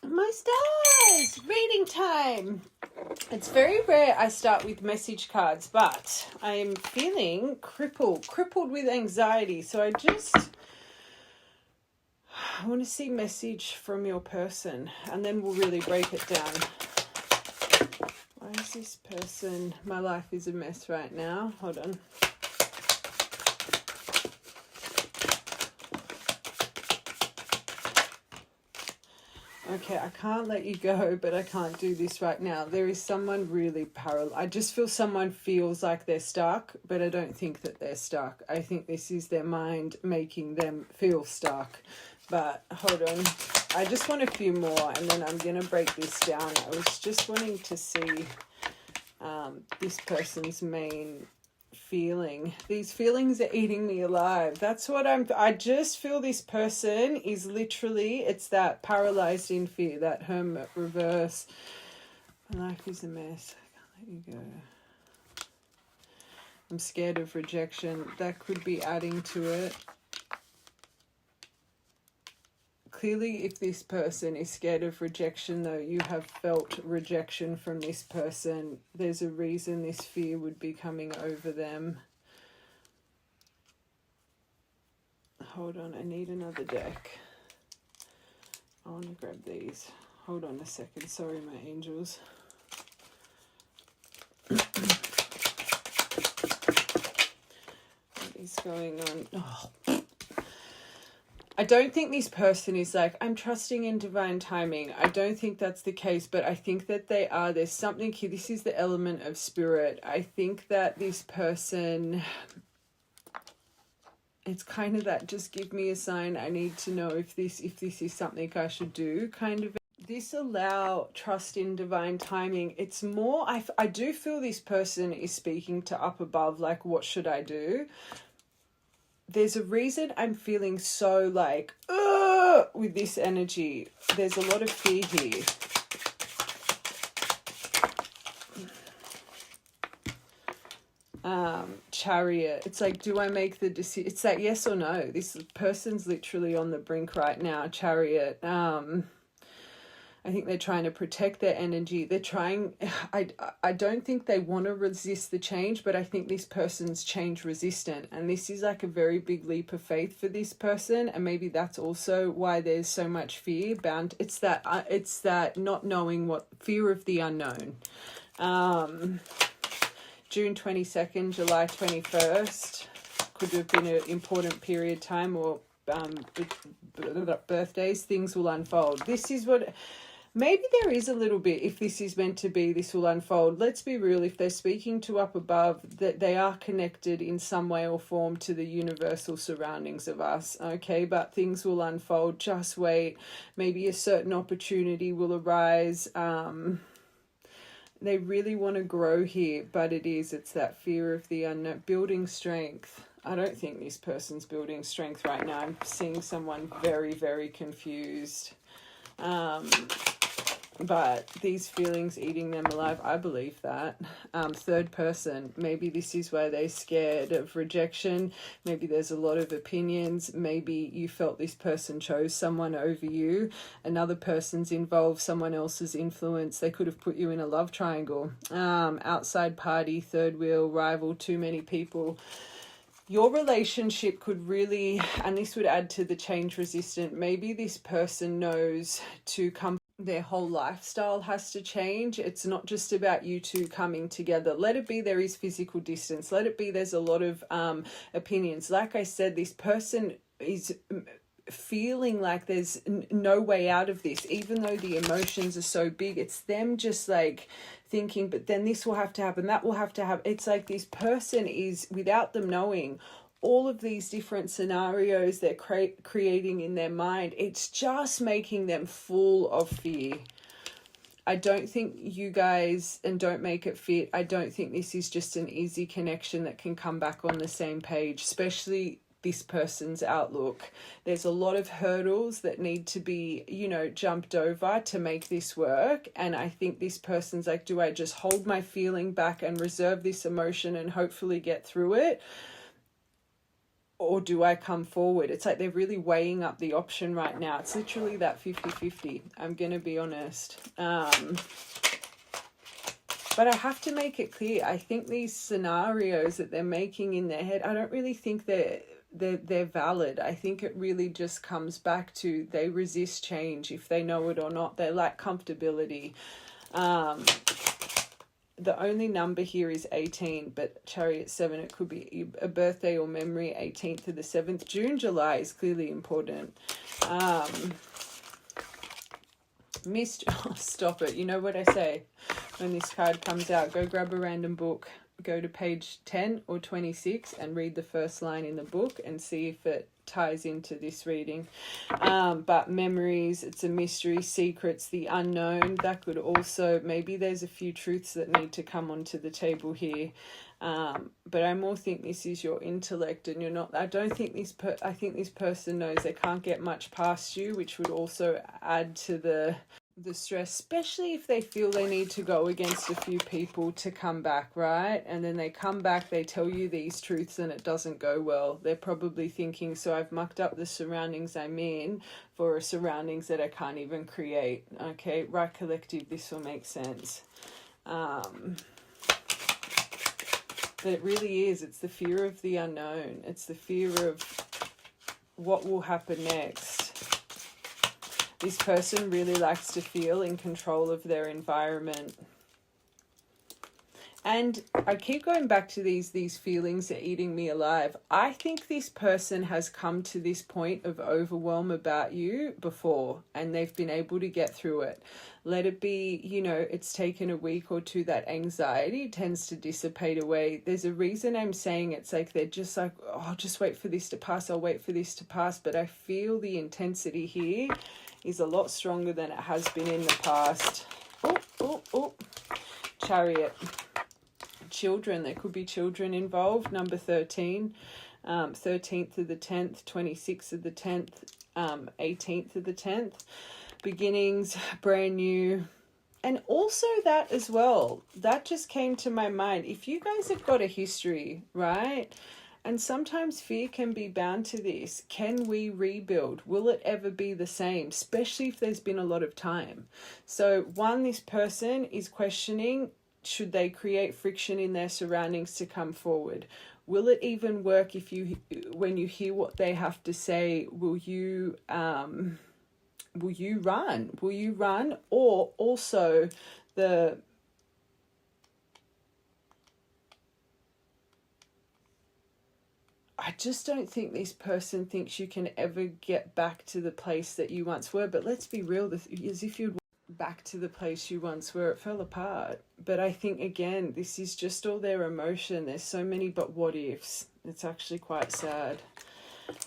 My stars! Reading time! It's very rare I start with message cards, but I am feeling crippled with anxiety. So I want to see message from your person, and then we'll really break it down. Why is this person? My life is a mess right now. Hold on. Okay, I can't let you go, but I can't do this right now. There is someone really paralyzed. I just feel someone feels like they're stuck, but I don't think that they're stuck. I think this is their mind making them feel stuck. But hold on. I just want a few more, and then I'm going to break this down. I was just wanting to see this person's main feeling. These feelings are eating me alive. That's what I just feel this person is literally, it's that paralyzed in fear, that hermit reverse. My life is a mess. I can't let you go. I'm scared of rejection. That could be adding to it. Clearly, if this person is scared of rejection, though, you have felt rejection from this person. There's a reason this fear would be coming over them. Hold on, I need another deck. I want to grab these. Hold on a second. Sorry, my angels. What is going on? Oh. I don't think this person is like, I'm trusting in divine timing. I don't think that's the case, but I think that they are. There's something here. This is the element of spirit. I think that this person, it's kind of that, just give me a sign. I need to know if this is something I should do, kind of. This allow trust in divine timing. It's more, I do feel this person is speaking to up above, like, what should I do? There's a reason I'm feeling so like, with this energy. There's a lot of fear here. Chariot. It's like, do I make the decision? It's that yes or no. This person's literally on the brink right now. Chariot. I think they're trying to protect their energy. They're trying, I don't think they want to resist the change, but I think this person's change resistant. And this is like a very big leap of faith for this person. And maybe that's also why there's so much fear bound. It's that not knowing what, fear of the unknown. June 22nd, July 21st could have been an important period time, or birthdays. Things will unfold. This is what... Maybe there is a little bit, if this is meant to be, this will unfold. Let's be real, if they're speaking to up above, that they are connected in some way or form to the universal surroundings of us, okay? But things will unfold, just wait. Maybe a certain opportunity will arise. They really want to grow here, but it's that fear of the unknown. Building strength. I don't think this person's building strength right now. I'm seeing someone very, very confused. But these feelings eating them alive, I believe that. Third person, maybe this is why they're scared of rejection. Maybe there's a lot of opinions. Maybe you felt this person chose someone over you. Another person's involved, someone else's influence. They could have put you in a love triangle. Outside party, third wheel, rival, too many people. Your relationship could really, and this would add to the change resistant, maybe this person knows to come, their whole lifestyle has to change. It's not just about you two coming together. Let it be there is physical distance. Let it be there's a lot of opinions. Like I said, this person is feeling like there's no way out of this, even though the emotions are so big. It's them just like thinking, but then this will have to happen, that will have to happen. It's like this person is, without them knowing, all of these different scenarios they're creating in their mind. It's just making them full of fear. I don't think you guys, and don't make it fit, I don't think this is just an easy connection that can come back on the same page, especially this person's outlook. There's a lot of hurdles that need to be, jumped over to make this work. And I think this person's like, do I just hold my feeling back and reserve this emotion and hopefully get through it? or do I come forward? It's like they're really weighing up the option right now. It's literally that 50-50. I'm going to be honest. But I have to make it clear, I think these scenarios that they're making in their head, I don't really think they're valid. I think it really just comes back to they resist change if they know it or not. They like comfortability. The only number here is 18, but Chariot 7, it could be a birthday or memory. 18th of the 7th. June, July is clearly important. Stop it. You know what I say when this card comes out? Go grab a random book, go to page 10 or 26 and read the first line in the book and see if it ties into this reading. But memories, it's a mystery, secrets, the unknown. That could also, maybe there's a few truths that need to come onto the table here. But I more think this is your intellect, and you're not, I don't think I think this person knows they can't get much past you, which would also add to the stress, especially if they feel they need to go against a few people to come back, right? And then they come back, they tell you these truths and it doesn't go well. They're probably thinking, so I've mucked up the surroundings I'm in for surroundings that I can't even create. Okay, right, collective, this will make sense. But it really is, it's the fear of the unknown. It's the fear of what will happen next. This person really likes to feel in control of their environment. And I keep going back to these feelings are eating me alive. I think this person has come to this point of overwhelm about you before, and they've been able to get through it. Let it be, you know, it's taken a week or two, that anxiety tends to dissipate away. There's a reason I'm saying it's like they're just like, oh, I'll just wait for this to pass. I'll wait for this to pass. But I feel the intensity here is a lot stronger than it has been in the past. Oh. Chariot. Children, there could be children involved. Number 13, 13th of the 10th, 26th of the 10th, 18th of the 10th. Beginnings, brand new. And also that as well, that just came to my mind. If you guys have got a history, right? And sometimes fear can be bound to this. Can we rebuild? Will it ever be the same? Especially if there's been a lot of time. So one, this person is questioning, should they create friction in their surroundings to come forward? Will it even work if when you hear what they have to say, will you run? Will you run? Or also I just don't think this person thinks you can ever get back to the place that you once were. But let's be real, as if you'd back to the place you once were, it fell apart. But I think, again, this is just all their emotion. There's so many but what ifs. It's actually quite sad.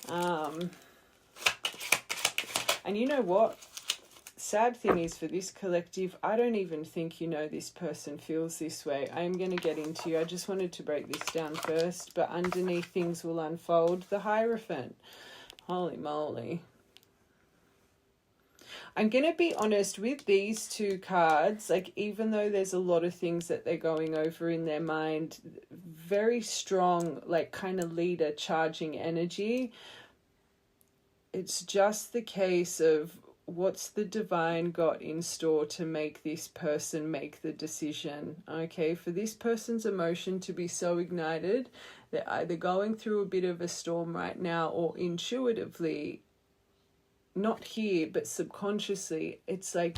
And you know what? Sad thing is, for this collective, I don't even think you know this person feels this way. I am going to get into you. I just wanted to break this down first, but underneath things will unfold. The Hierophant. Holy moly. I'm going to be honest with these two cards, like, even though there's a lot of things that they're going over in their mind, very strong, like, kind of leader charging energy. It's just the case of what's the divine got in store to make this person make the decision, okay? For this person's emotion to be so ignited, they're either going through a bit of a storm right now, or intuitively, not here, but subconsciously, it's like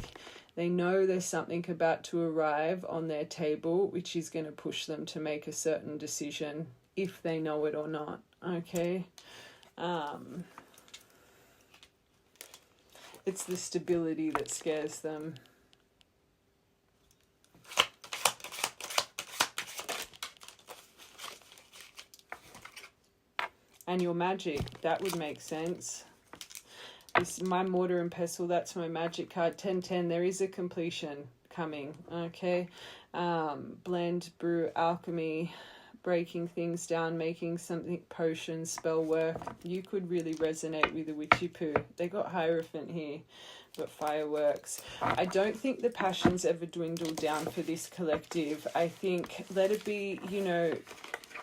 they know there's something about to arrive on their table, which is going to push them to make a certain decision, if they know it or not, okay? It's the stability that scares them. And your magic, that would make sense. This, my mortar and pestle, that's my magic card. 1010, there is a completion coming, okay? Blend, brew, alchemy, breaking things down, making something, potions, spell work. You could really resonate with the witchy poo. They got Hierophant here, but fireworks. I don't think the passions ever dwindle down for this collective. I think, let it be, you know,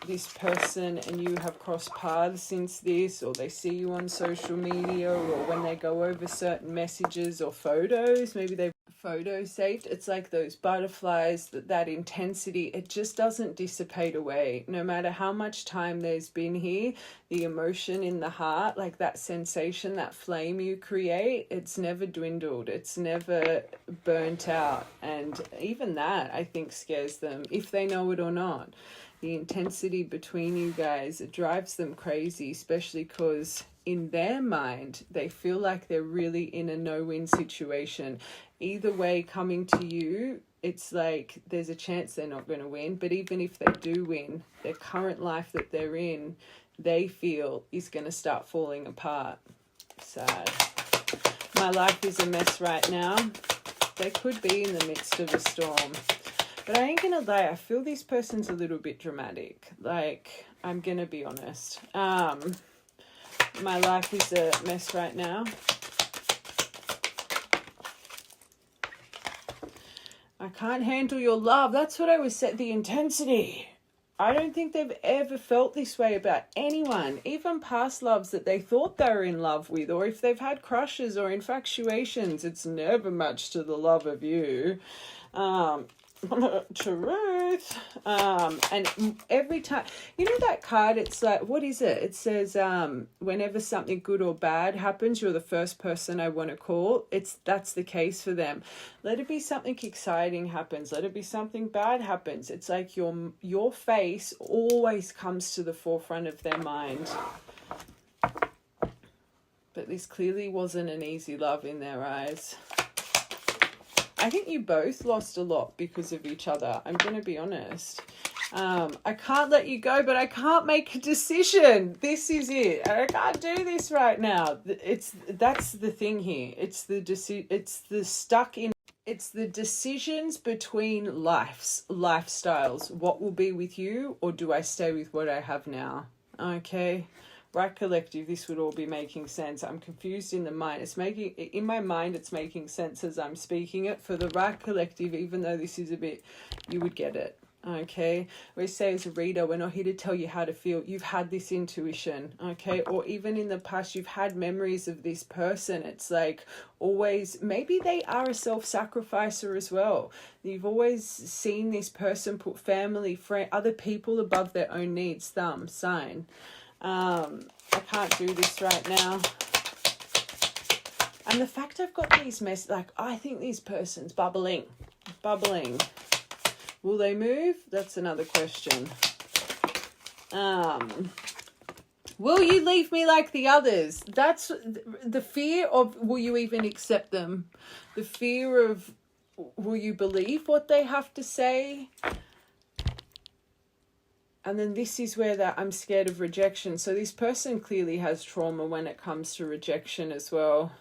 this person and you have crossed paths since this, or they see you on social media, or when they go over certain messages or photos, maybe they've photos saved, it's like those butterflies, that intensity, it just doesn't dissipate away. No matter how much time there's been here, the emotion in the heart, like that sensation, that flame you create, it's never dwindled, it's never burnt out. And even that, I think, scares them, if they know it or not. The intensity between you guys, it drives them crazy, especially because in their mind, they feel like they're really in a no-win situation. Either way, coming to you, it's like there's a chance they're not going to win. But even if they do win, their current life that they're in, they feel is going to start falling apart. Sad. My life is a mess right now. They could be in the midst of a storm. But I ain't going to lie, I feel this person's a little bit dramatic. Like, I'm going to be honest. My life is a mess right now. I can't handle your love. That's what I was saying, the intensity. I don't think they've ever felt this way about anyone, even past loves that they thought they were in love with, or if they've had crushes or infatuations, it's never matched to the love of you. Truth. And every time, you know that card, it's like, what is it? It says, whenever something good or bad happens, you're the first person I want to call. That's the case for them. Let it be something exciting happens. Let it be something bad happens. It's like your face always comes to the forefront of their mind. But this clearly wasn't an easy love in their eyes. I think you both lost a lot because of each other. I'm going to be honest. I can't let you go, but I can't make a decision. This is it. I can't do this right now. That's the thing here. It's the decisions between lifestyles. What will be with you, or do I stay with what I have now? Okay. Right, collective, this would all be making sense. I'm confused in the mind. In my mind, it's making sense as I'm speaking it. For the right, collective, even though this is a bit, you would get it. Okay, we say as a reader, we're not here to tell you how to feel. You've had this intuition, okay? Or even in the past, you've had memories of this person. It's like always, maybe they are a self-sacrificer as well. You've always seen this person put family, friend, other people above their own needs. Thumb, sign. I can't do this right now. And the fact I've got these I think this person's bubbling. Will they move? That's another question. Will you leave me like the others? That's the fear of, will you even accept them? The fear of, will you believe what they have to say? And then this is where I'm scared of rejection. So this person clearly has trauma when it comes to rejection as well.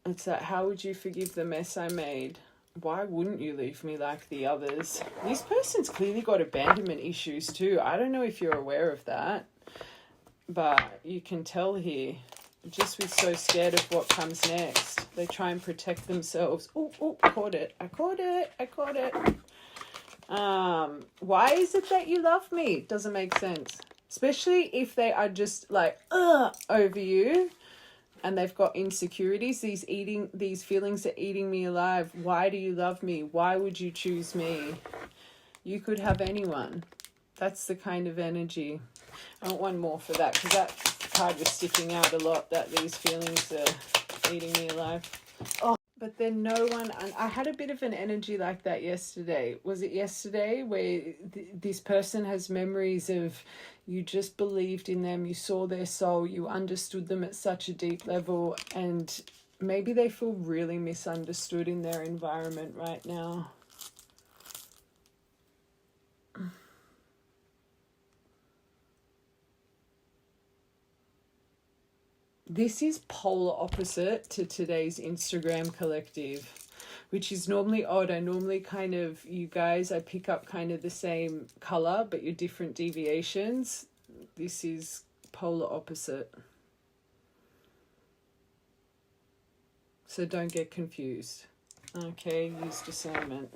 It's that, how would you forgive the mess I made? Why wouldn't you leave me like the others? This person's clearly got abandonment issues too. I don't know if you're aware of that, but you can tell here, just with so scared of what comes next. They try and protect themselves. Oh, I caught it. Why is it that you love me? Doesn't make sense. Especially if they are just like, over you, and they've got insecurities. These feelings are eating me alive. Why do you love me? Why would you choose me? You could have anyone. That's the kind of energy. I want one more for that, because that card was sticking out a lot, that these feelings are eating me alive. Oh. But then no one, and I had a bit of an energy like that yesterday. Was it yesterday where this person has memories of, you just believed in them, you saw their soul, you understood them at such a deep level, and maybe they feel really misunderstood in their environment right now. This is polar opposite to today's Instagram collective, which is normally odd. I normally kind of, you guys, I pick up kind of the same color, but you're different deviations. This is polar opposite. So don't get confused. Okay, use discernment.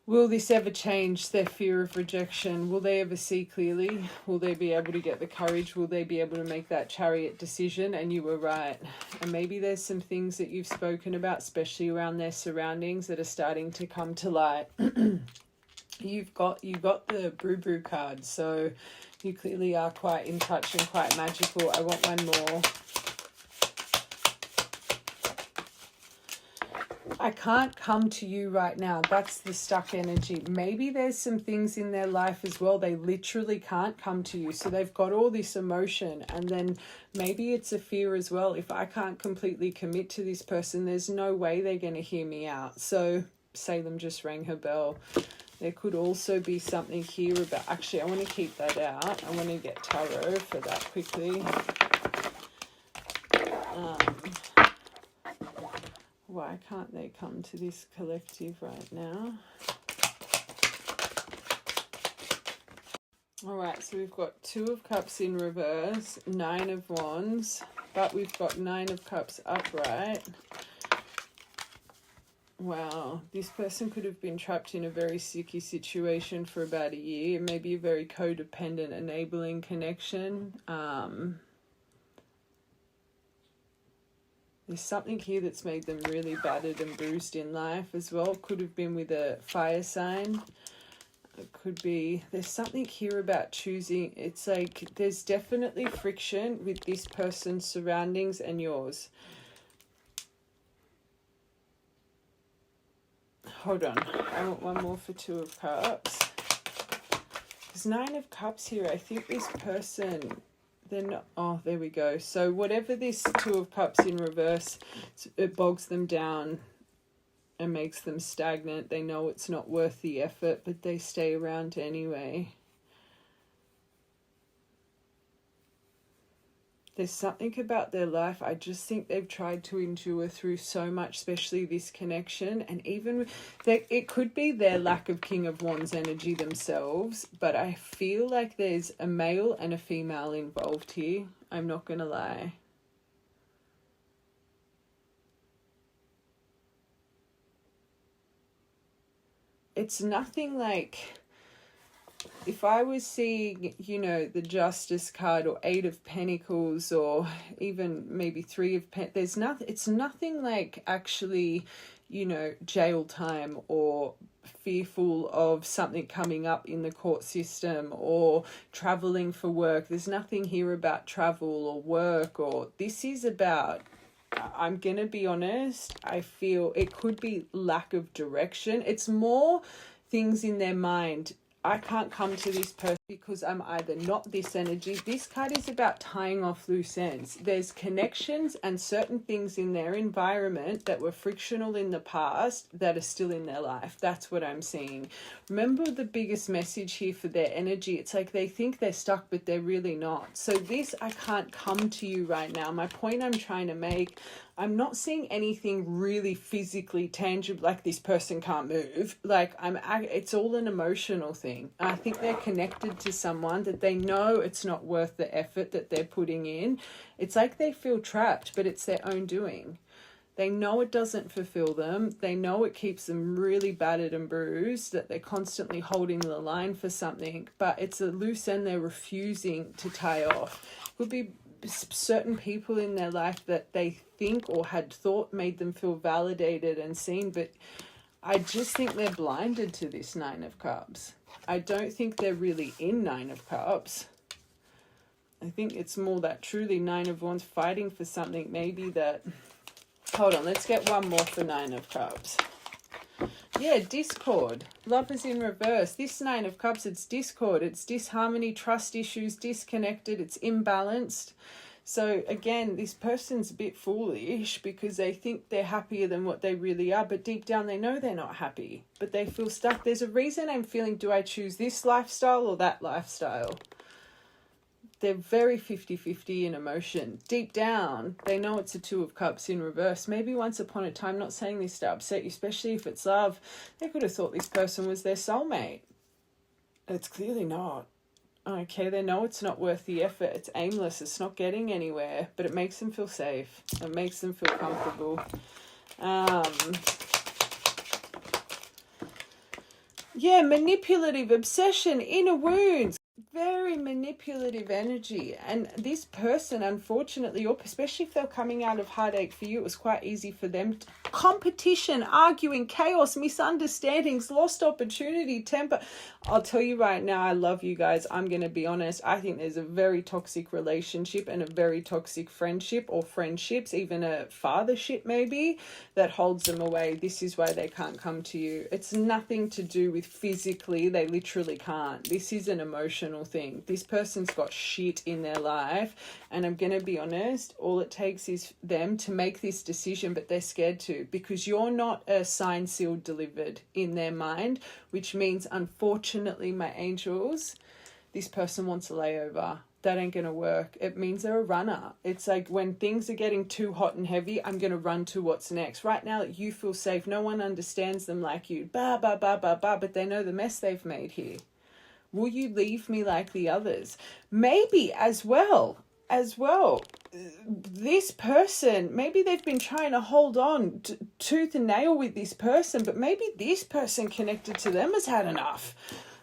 Will this ever change their fear of rejection? Will they ever see clearly? Will they be able to get the courage? Will they be able to make that Chariot decision? And you were right. And maybe there's some things that you've spoken about, especially around their surroundings, that are starting to come to light. You've got the Brew card, so you clearly are quite in touch and quite magical. I want one more. I can't come to you right now. That's the stuck energy. Maybe there's some things in their life as well. They literally can't come to you. So they've got all this emotion, and then maybe it's a fear as well. If I can't completely commit to this person, there's no way they're going to hear me out. So Salem just rang her bell. There could also be something here about... Actually, I want to keep that out. I want to get tarot for that quickly. Why can't they come to this collective right now? All right, so we've got 2 of Cups in reverse, 9 of Wands, but we've got 9 of Cups upright. Wow, this person could have been trapped in a very sticky situation for about a year, maybe a very codependent, enabling connection. There's something here that's made them really battered and bruised in life as well. Could have been with a fire sign. It could be... There's something here about choosing. It's like there's definitely friction with this person's surroundings and yours. Hold on. I want one more for 2 of Cups. There's 9 of Cups here. I think this person... They're not... Oh, there we go. So whatever this 2 of Cups in reverse, it bogs them down and makes them stagnant. They know it's not worth the effort, but they stay around anyway. There's something about their life. I just think they've tried to endure through so much, especially this connection. And even it could be their lack of King of Wands energy themselves, but I feel like there's a male and a female involved here. I'm not going to lie. It's nothing like... If I was seeing, you know, the Justice card or 8 of Pentacles or even maybe 3 of Pentacles, there's nothing, it's nothing like actually, you know, jail time or fearful of something coming up in the court system or traveling for work. There's nothing here about travel or work, or this is about... I'm going to be honest, I feel it could be lack of direction. It's more things in their mind. I can't come to this person because I'm either not this energy. This card is about tying off loose ends. There's connections and certain things in their environment that were frictional in the past that are still in their life. That's what I'm seeing. Remember the biggest message here for their energy. It's like they think they're stuck, but they're really not. So this, I can't come to you right now. My point I'm trying to make, I'm not seeing anything really physically tangible, like this person can't move. Like it's all an emotional thing. I think they're connected to someone that they know it's not worth the effort that they're putting in. It's like they feel trapped, but it's their own doing. They know it doesn't fulfill them. They know it keeps them really battered and bruised, that they're constantly holding the line for something, but it's a loose end they're refusing to tie off. Could be certain people in their life that they think or had thought made them feel validated and seen, but I just think they're blinded to this 9 of Cups. I don't think they're really in 9 of Cups. I think it's more that truly 9 of Wands fighting for something, maybe that... Hold on, let's get one more for 9 of Cups. Yeah, discord. Love is in reverse. This 9 of Cups, it's discord. It's disharmony, trust issues, disconnected. It's imbalanced. So again, this person's a bit foolish because they think they're happier than what they really are. But deep down, they know they're not happy. But they feel stuck. There's a reason I'm feeling, do I choose this lifestyle or that lifestyle? They're very 50-50 in emotion. Deep down, they know it's a 2 of Cups in reverse. Maybe once upon a time, not saying this to upset you, especially if it's love, they could have thought this person was their soulmate. It's clearly not. Okay, they know it's not worth the effort. It's aimless. It's not getting anywhere, but it makes them feel safe. It makes them feel comfortable. Yeah, manipulative, obsession, inner wounds, very manipulative energy. And this person, unfortunately, or especially if they're coming out of heartache for you, it was quite easy for them. Competition, arguing, chaos, misunderstandings, lost opportunity, temper. I'll tell you right now, I love you guys. I'm going to be honest. I think there's a very toxic relationship and a very toxic friendship, or friendships, even a fathership maybe, that holds them away. This is why they can't come to you. It's nothing to do with physically. They literally can't. This is an emotional thing. This person's got shit in their life, and I'm going to be honest, all it takes is them to make this decision, but they're scared to, because you're not a signed, sealed, delivered in their mind, which means, unfortunately, my angels, this person wants a layover. That ain't going to work. It means they're a runner. It's like when things are getting too hot and heavy, I'm going to run to what's next. Right now, you feel safe. No one understands them like you. But they know the mess they've made here. Will you leave me like the others? Maybe as well. This person, maybe they've been trying to hold on tooth and nail with this person, but maybe this person connected to them has had enough.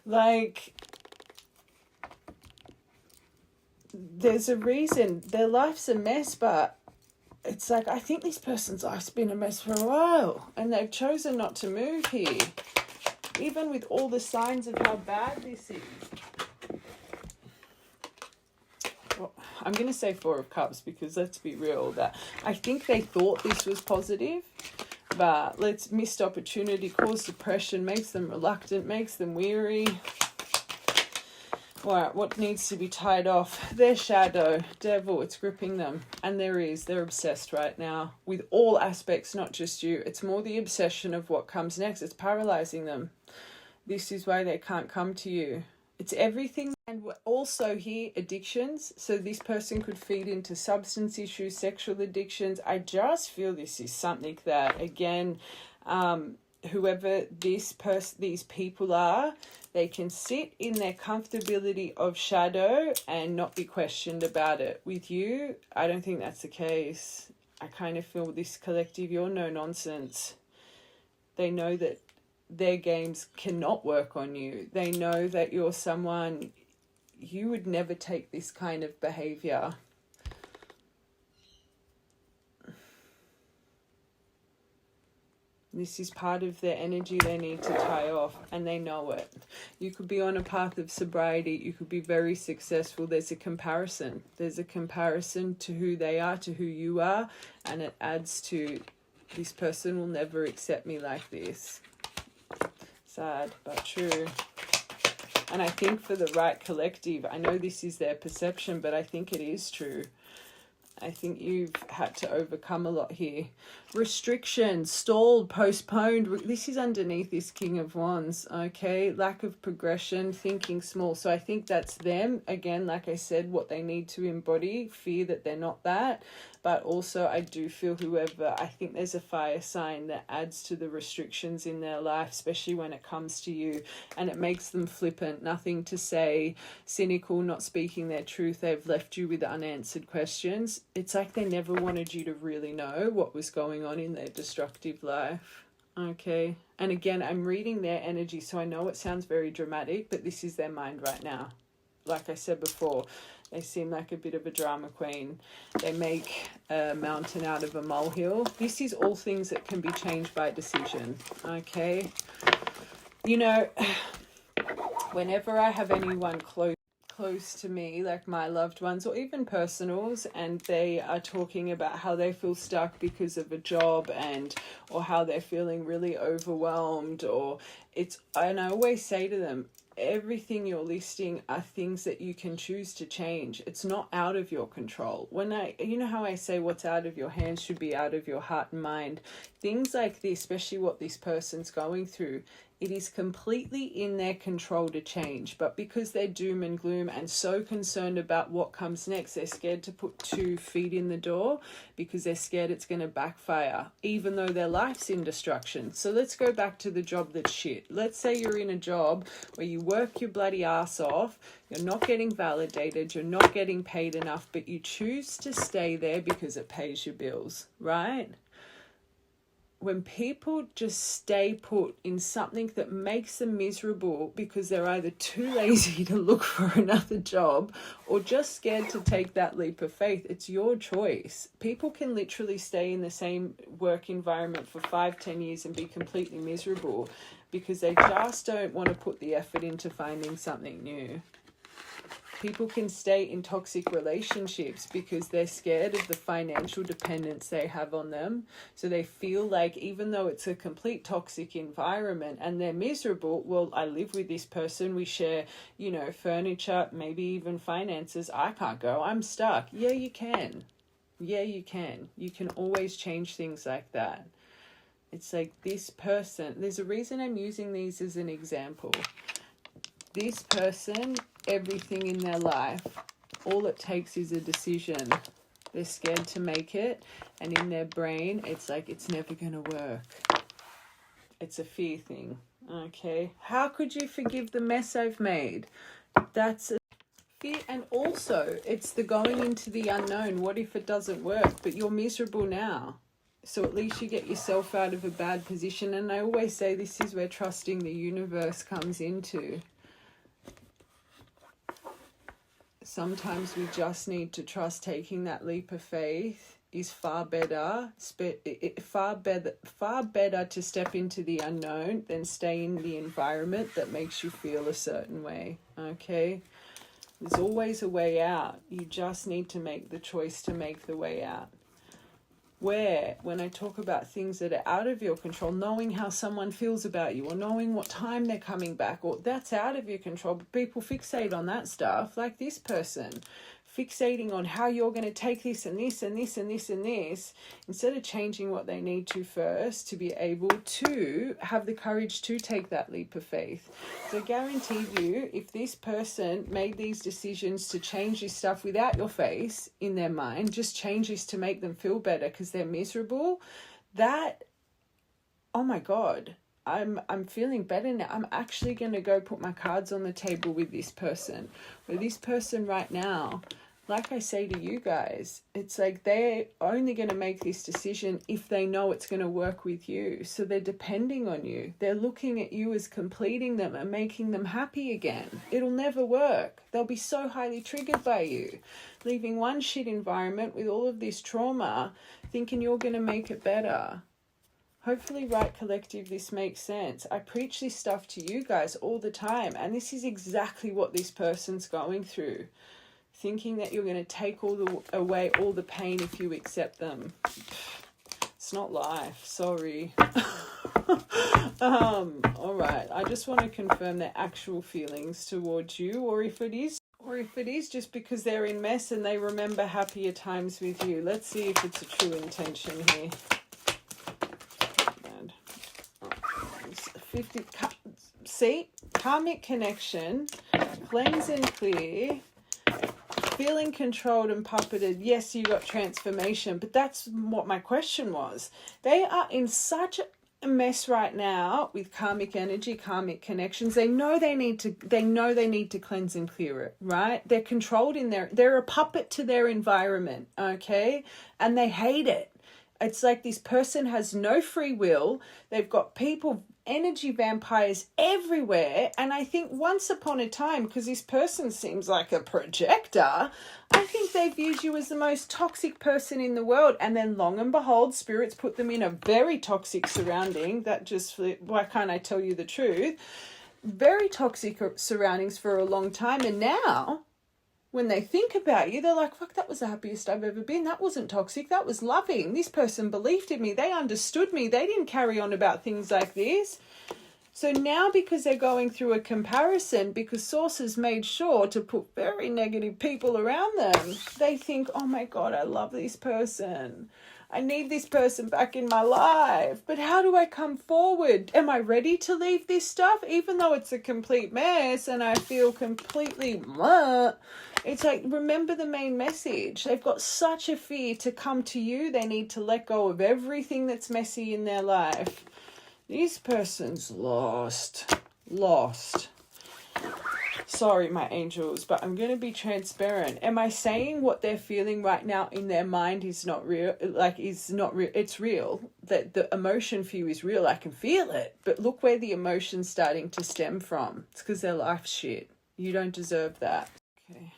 Like, there's a reason. Their life's a mess, but it's like, I think this person's life's been a mess for a while, and they've chosen not to move here, even with all the signs of how bad this is. Well, I'm going to say Four of Cups, because let's be real, that I think they thought this was positive, but missed opportunity, cause depression, makes them reluctant, makes them weary. All right, what needs to be tied off? Their shadow, devil, it's gripping them. And they're obsessed right now with all aspects, not just you. It's more the obsession of what comes next. It's paralyzing them. This is why they can't come to you. It's everything. And also here, addictions. So this person could feed into substance issues, sexual addictions. I just feel this is something that, again, whoever these people are, they can sit in their comfortability of shadow and not be questioned about it. With you, I don't think that's the case. I kind of feel this collective, you're no nonsense. They know that their games cannot work on you. They know that you're someone, you would never take this kind of behavior. This is part of their energy they need to tie off, and they know it. You could be on a path of sobriety. You could be very successful. There's a comparison. There's a comparison to who they are, to who you are, and it adds to, this person will never accept me like this. Sad, but true. And I think for the right collective, I know this is their perception, but I think it is true. I think you've had to overcome a lot here. Restrictions, stalled, postponed. This is underneath this King of Wands, okay? Lack of progression, thinking small. So I think that's them. Again, like I said, what they need to embody, fear that they're not that. But also I do feel I think there's a fire sign that adds to the restrictions in their life, especially when it comes to you. And it makes them flippant, nothing to say, cynical, not speaking their truth. They've left you with unanswered questions. It's like they never wanted you to really know what was going on in their destructive life. Okay. And again, I'm reading their energy, so I know it sounds very dramatic, but this is their mind right now. Like I said before, they seem like a bit of a drama queen. They make a mountain out of a molehill. This is all things that can be changed by decision. Okay. You know, whenever I have anyone close to me, like my loved ones or even personals, and they are talking about how they feel stuck because of a job or how they're feeling really overwhelmed, and I always say to them, everything you're listing are things that you can choose to change. It's not out of your control. You know how I say what's out of your hands should be out of your heart and mind. Things like this, especially what this person's going through, it is completely in their control to change. But because they're doom and gloom and so concerned about what comes next, they're scared to put 2 feet in the door because they're scared it's going to backfire, even though their life's in destruction. So let's go back to the job that's shit. Let's say you're in a job where you work your bloody ass off, you're not getting validated, you're not getting paid enough, but you choose to stay there because it pays your bills, right? when people just stay put in something that makes them miserable because they're either too lazy to look for another job or just scared to take that leap of faith, it's your choice. People can literally stay in the same work environment for 5-10 years and be completely miserable because they just don't want to put the effort into finding something new. People can stay in toxic relationships because they're scared of the financial dependence they have on them. So they feel like even though it's a complete toxic environment and they're miserable, well, I live with this person, we share, you know, furniture, maybe even finances. I can't go, I'm stuck. Yeah, you can. Yeah, you can. You can always change things like that. It's like this person, there's a reason I'm using these as an example. This person, everything in their life, all it takes is a decision. They're scared to make it, and in their brain, it's like, it's never going to work. It's a fear thing, okay? How could you forgive the mess I've made? That's a fear. And also, it's the going into the unknown. What if it doesn't work? But you're miserable now. So at least you get yourself out of a bad position. And I always say this is where trusting the universe comes into. Sometimes we just need to trust taking that leap of faith is far better to step into the unknown than stay in the environment that makes you feel a certain way, okay? There's always a way out. You just need to make the choice to make the way out. Where, when I talk about things that are out of your control, knowing how someone feels about you or knowing what time they're coming back, or that's out of your control, but people fixate on that stuff, like this person, fixating on how you're going to take this and this and this and this and this, instead of changing what they need to first to be able to have the courage to take that leap of faith. So I guarantee you, if this person made these decisions to change this stuff without your face in their mind, just change this to make them feel better because they're miserable, that, oh my God, I'm feeling better now. I'm actually going to go put my cards on the table with this person. With this person right now, like I say to you guys, it's like they're only going to make this decision if they know it's going to work with you. So they're depending on you. They're looking at you as completing them and making them happy again. It'll never work. They'll be so highly triggered by you. Leaving one shit environment with all of this trauma, thinking you're going to make it better. Hopefully, right collective, this makes sense. I preach this stuff to you guys all the time, and this is exactly what this person's going through. Thinking that you're going to take away all the pain if you accept them. It's not life. Sorry. All right. I just want to confirm their actual feelings towards you, or if it is just because they're in mess and they remember happier times with you. Let's see if it's a true intention here. 50. See, karmic connection, cleanse and clear. Feeling controlled and puppeted. Yes, you got transformation, but that's what my question was. They are in such a mess right now with karmic energy, karmic connections. They know they need to cleanse and clear it, right? They're controlled they're a puppet to their environment, okay? And they hate it. It's like this person has no free will. They've got people, energy vampires everywhere. And I think once upon a time, because this person seems like a projector, I think they viewed you as the most toxic person in the world. And then long and behold, spirits put them in a very toxic surrounding. Why can't I tell you the truth? Very toxic surroundings for a long time. And now, when they think about you, they're like, fuck, that was the happiest I've ever been. That wasn't toxic. That was loving. This person believed in me. They understood me. They didn't carry on about things like this. So now, because they're going through a comparison, because sources made sure to put very negative people around them, they think, oh my God, I love this person. I need this person back in my life. But how do I come forward? Am I ready to leave this stuff? Even though it's a complete mess and I feel completely blah. It's like, remember the main message. They've got such a fear to come to you. They need to let go of everything that's messy in their life. This person's lost. Sorry, my angels, but I'm going to be transparent. Am I saying what they're feeling right now in their mind is not real? Like, is not real. It's real. That the emotion for you is real. I can feel it. But look where the emotion's starting to stem from. It's because their life's shit. You don't deserve that. Okay.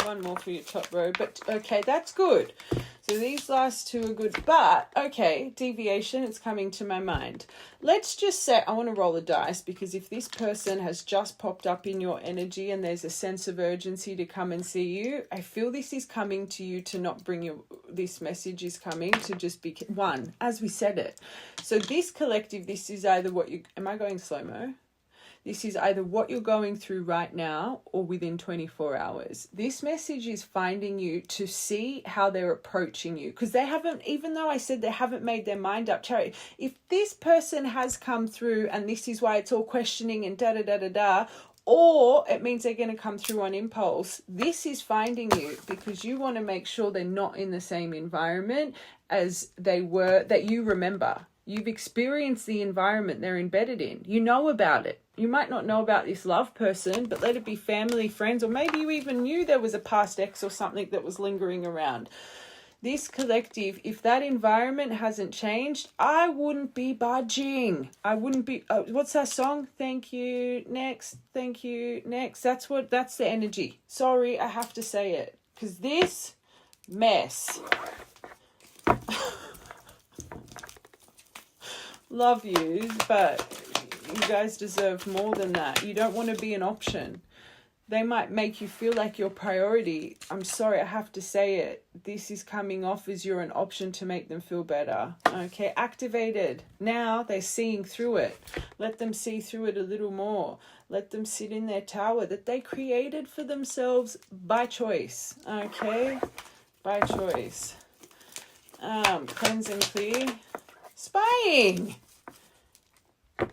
One more for your top row. But, okay, that's good. So these last two are good. But, okay, deviation, it's coming to my mind. Let's just say, I want to roll a dice, because if this person has just popped up in your energy and there's a sense of urgency to come and see you, I feel this is coming to you to not bring you, this message is coming to just be one, as we said it. So this collective, this is either what you, am I going slow-mo? This is either what you're going through right now or within 24 hours. This message is finding you to see how they're approaching you. Because they haven't, even though I said they haven't made their mind up, Charity, if this person has come through and this is why it's all questioning and da-da-da-da-da, or it means they're going to come through on impulse, this is finding you because you want to make sure they're not in the same environment as they were, that you remember. You've experienced the environment they're embedded in. You know about it. You might not know about this love person, but let it be family, friends, or maybe you even knew there was a past ex or something that was lingering around. This collective, if that environment hasn't changed, I wouldn't be budging. I wouldn't be, what's that song? Thank you, next, thank you, next. That's the energy. Sorry, I have to say it. Because this mess... Love you, but you guys deserve more than that. You don't want to be an option. They might make you feel like your priority. I'm sorry, I have to say it. This is coming off as you're an option to make them feel better. Okay, activated. Now they're seeing through it. Let them see through it a little more. Let them sit in their tower that they created for themselves by choice. Okay, by choice. Cleanse and clear. Spying.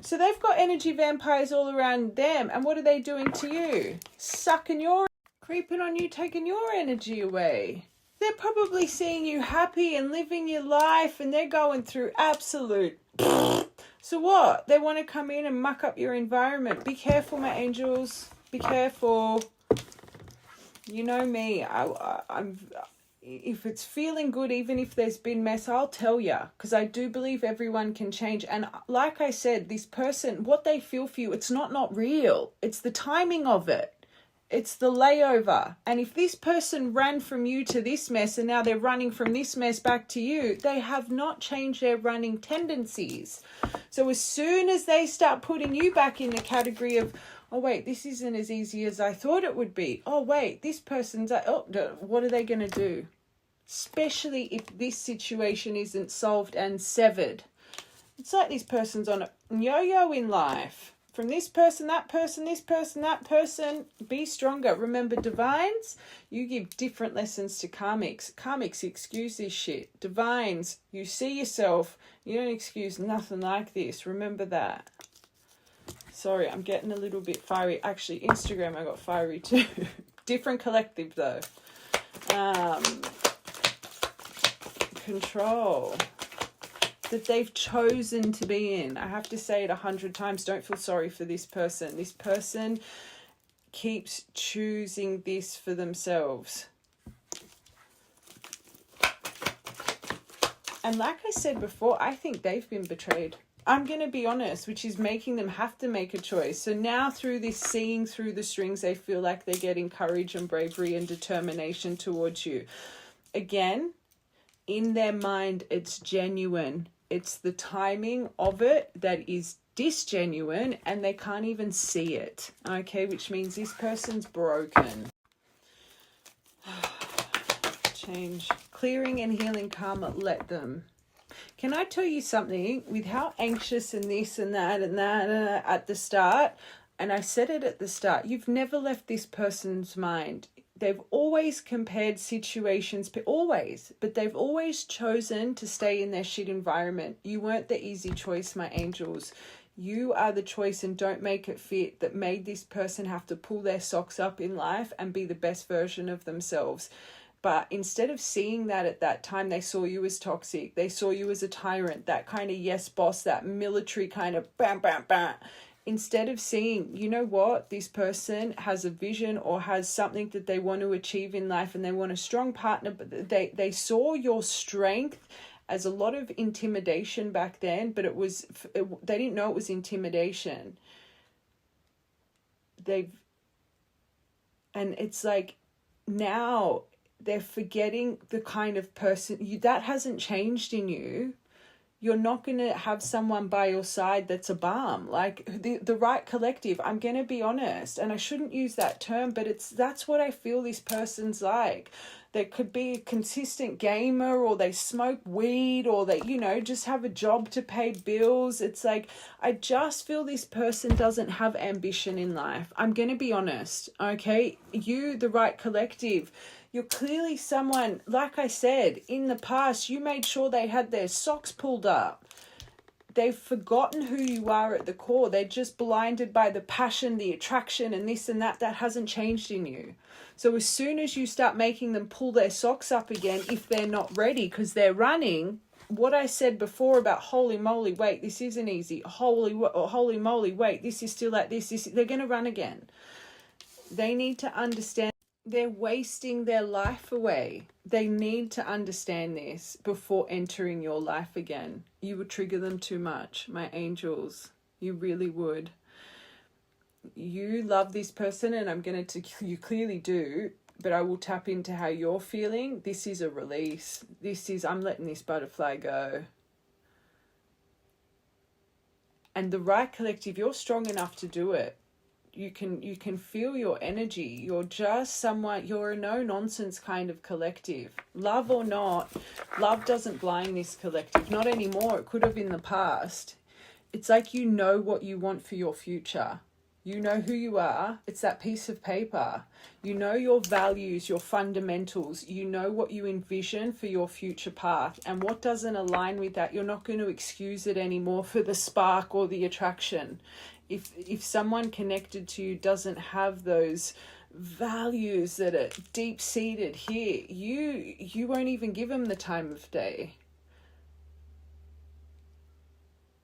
So they've got energy vampires all around them. And what are they doing to you? Sucking your, creeping on you, taking your energy away. They're probably seeing you happy and living your life and they're going through absolute... So what? They want to come in and muck up your environment. Be careful, my angels. Be careful. You know me. I'm... If it's feeling good, even if there's been mess, I'll tell you, because I do believe everyone can change. And like I said, this person, what they feel for you, it's not real. It's the timing of it. It's the layover. And if this person ran from you to this mess and now they're running from this mess back to you, they have not changed their running tendencies. So as soon as they start putting you back in the category of, oh, wait, this isn't as easy as I thought it would be. Oh, wait, this person's, what are they going to do? Especially if this situation isn't solved and severed. It's like this person's on a yo-yo in life. From this person, that person, this person, that person. Be stronger. Remember, divines, you give different lessons to karmics. Karmics excuse this shit. Divines, you see yourself. You don't excuse nothing like this. Remember that. Sorry, I'm getting a little bit fiery. Actually, Instagram, I got fiery too. Different collective, though. Control that they've chosen to be in. I have to say it 100 times. Don't feel sorry for this person. This person keeps choosing this for themselves. And like I said before, I think they've been betrayed. I'm going to be honest, which is making them have to make a choice. So now through this seeing through the strings, they feel like they're getting courage and bravery and determination towards you. Again, in their mind, it's genuine. It's the timing of it that is disgenuine and they can't even see it. Okay, which means this person's broken. Change. Clearing and healing karma, let them. Can I tell you something? With how anxious and this and that at the start, and I said it at the start, you've never left this person's mind. They've always compared situations, but they've always chosen to stay in their shit environment. You weren't the easy choice, my angels. You are the choice, and don't make it fit, that made this person have to pull their socks up in life and be the best version of themselves. But instead of seeing that at that time, they saw you as toxic. They saw you as a tyrant, that kind of yes boss, that military kind of bam, bam, bam. instead of seeing, you know what, this person has a vision or has something that they want to achieve in life and they want a strong partner, but they saw your strength as a lot of intimidation back then, but they didn't know it was intimidation. And it's like, now they're forgetting the kind of person that hasn't changed in you. You're not going to have someone by your side that's a bum. Like the right collective, I'm going to be honest, and I shouldn't use that term, but that's what I feel this person's like. They could be a consistent gamer, or they smoke weed, or they, just have a job to pay bills. It's like, I just feel this person doesn't have ambition in life. I'm going to be honest, okay? You, the right collective, you're clearly someone, like I said, in the past, you made sure they had their socks pulled up. They've forgotten who you are at the core. They're just blinded by the passion, the attraction, and this and that. That hasn't changed in you. So as soon as you start making them pull their socks up again, if they're not ready because they're running, what I said before about holy moly, wait, this isn't easy. Holy moly, wait, this is still like this. They're going to run again. They need to understand they're wasting their life away. They need to understand this before entering your life again. You would trigger them too much, my angels. You really would. You love this person, and you clearly do, but I will tap into how you're feeling. This is a release. I'm letting this butterfly go. And the right collective, you're strong enough to do it. You can feel your energy. You're just you're a no-nonsense kind of collective. Love or not, love doesn't blind this collective. Not anymore. It could have in the past. It's like you know what you want for your future. You know who you are. It's that piece of paper. You know your values, your fundamentals. You know what you envision for your future path. And what doesn't align with that, you're not going to excuse it anymore for the spark or the attraction. If someone connected to you doesn't have those values that are deep-seated here, you won't even give them the time of day.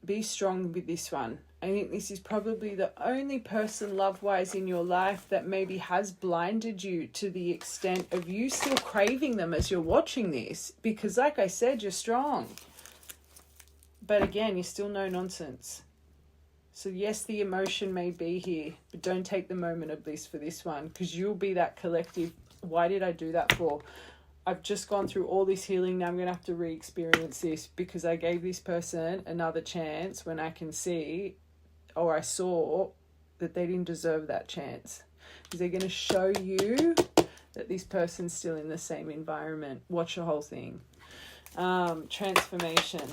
Be strong with this one. I think this is probably the only person love-wise in your life that maybe has blinded you to the extent of you still craving them as you're watching this. Because like I said, you're strong. But again, you're still no nonsense. So yes, the emotion may be here, but don't take the moment of bliss for this one, because you'll be that collective. Why did I do that for? I've just gone through all this healing. Now I'm going to have to re-experience this because I gave this person another chance when I can see, or I saw, that they didn't deserve that chance. Because they're going to show you that this person's still in the same environment. Watch the whole thing. Transformation.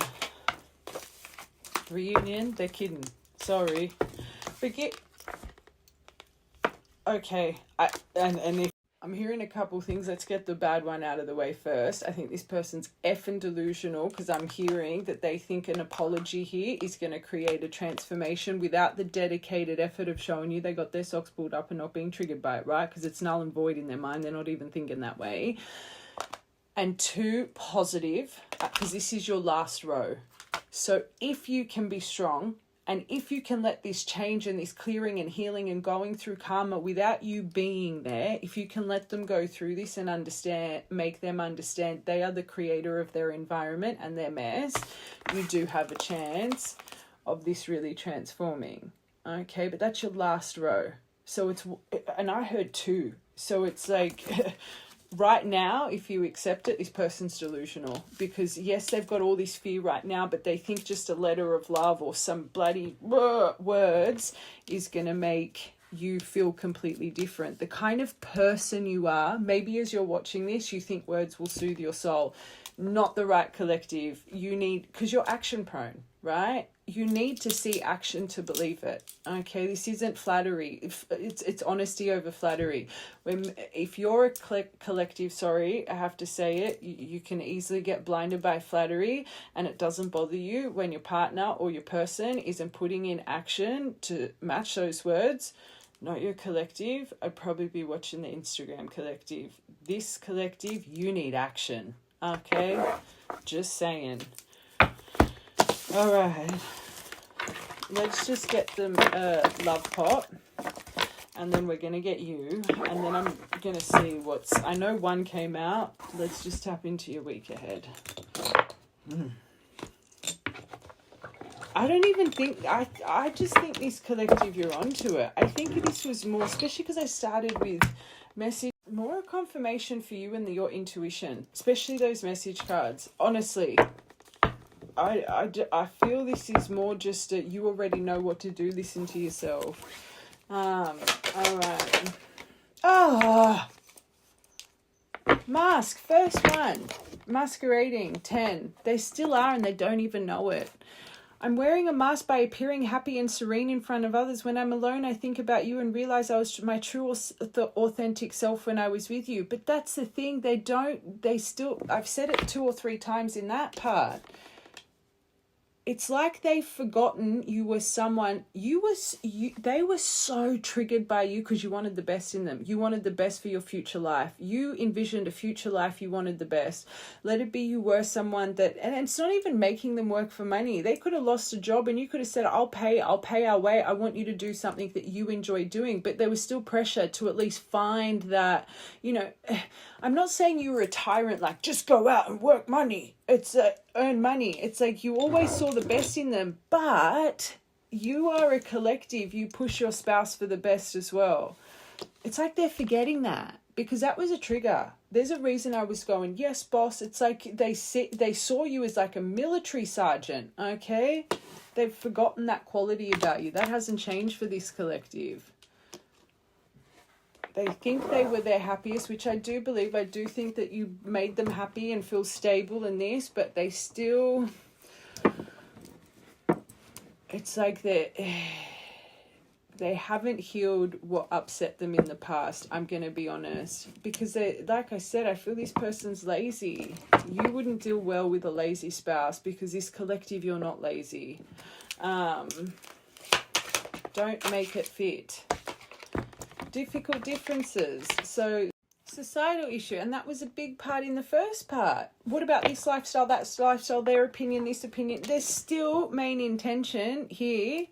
Reunion. They're kidding. Sorry. Okay. And if I'm hearing a couple things, let's get the bad one out of the way first. I think this person's effing delusional, because I'm hearing that they think an apology here is going to create a transformation without the dedicated effort of showing you they got their socks pulled up and not being triggered by it, right? Because it's null and void in their mind. They're not even thinking that way. And 2, positive, because this is your last row. So if you can be strong, and if you can let this change and this clearing and healing and going through karma without you being there, if you can let them go through this and understand, make them understand they are the creator of their environment and their mess, you do have a chance of this really transforming. Okay, but that's your last row. So and I heard 2. So it's like... Right now, if you accept it, this person's delusional, because yes, they've got all this fear right now, but they think just a letter of love or some bloody words is going to make you feel completely different. The kind of person you are, maybe as you're watching this, you think words will soothe your soul. Not the right collective. You need, because you're action prone, right? You need to see action to believe it. Okay, this isn't flattery. It's honesty over flattery. If you're a collective, sorry, I have to say it, you can easily get blinded by flattery, and it doesn't bother you when your partner or your person isn't putting in action to match those words. Not your collective. I'd probably be watching the Instagram collective. This collective, you need action. Okay, just saying. All right. Let's just get them a love pot. And then we're going to get you. And then I'm going to see what's... I know one came out. Let's just tap into your week ahead. I don't even think... I just think this collective, you're onto it. I think this was more... Especially because I started with message... More a confirmation for you and your intuition. Especially those message cards. Honestly. I feel this is more just that you already know what to do. Listen to yourself. All right. Oh, mask, first one. Masquerading, 10. They still are and they don't even know it. I'm wearing a mask by appearing happy and serene in front of others. When I'm alone, I think about you and realize I was my true, authentic self when I was with you. But that's the thing. I've said it 2 or 3 times in that part. It's like they've forgotten you were someone, they were so triggered by you because you wanted the best in them. You wanted the best for your future life. You envisioned a future life, you wanted the best. Let it be you were someone that, and it's not even making them work for money. They could have lost a job and you could have said, I'll pay our way. I want you to do something that you enjoy doing. But there was still pressure to at least find that, I'm not saying you were a tyrant, like just go out and work money. It's earn money. It's like you always saw the best in them, but you are a collective. You push your spouse for the best as well. It's like they're forgetting that because that was a trigger. There's a reason I was going, yes, boss. It's like they saw you as like a military sergeant, okay? They've forgotten that quality about you. That hasn't changed for this collective. They think they were their happiest, which I do believe. I do think that you made them happy and feel stable in this, but they still... It's like they haven't healed what upset them in the past, I'm going to be honest. Because, like I said, I feel this person's lazy. You wouldn't deal well with a lazy spouse because this collective, you're not lazy. Don't make it fit. Difficult differences. So societal issue, and that was a big part in the first part. What about this lifestyle, that lifestyle, their opinion, this opinion? There's still main intention here.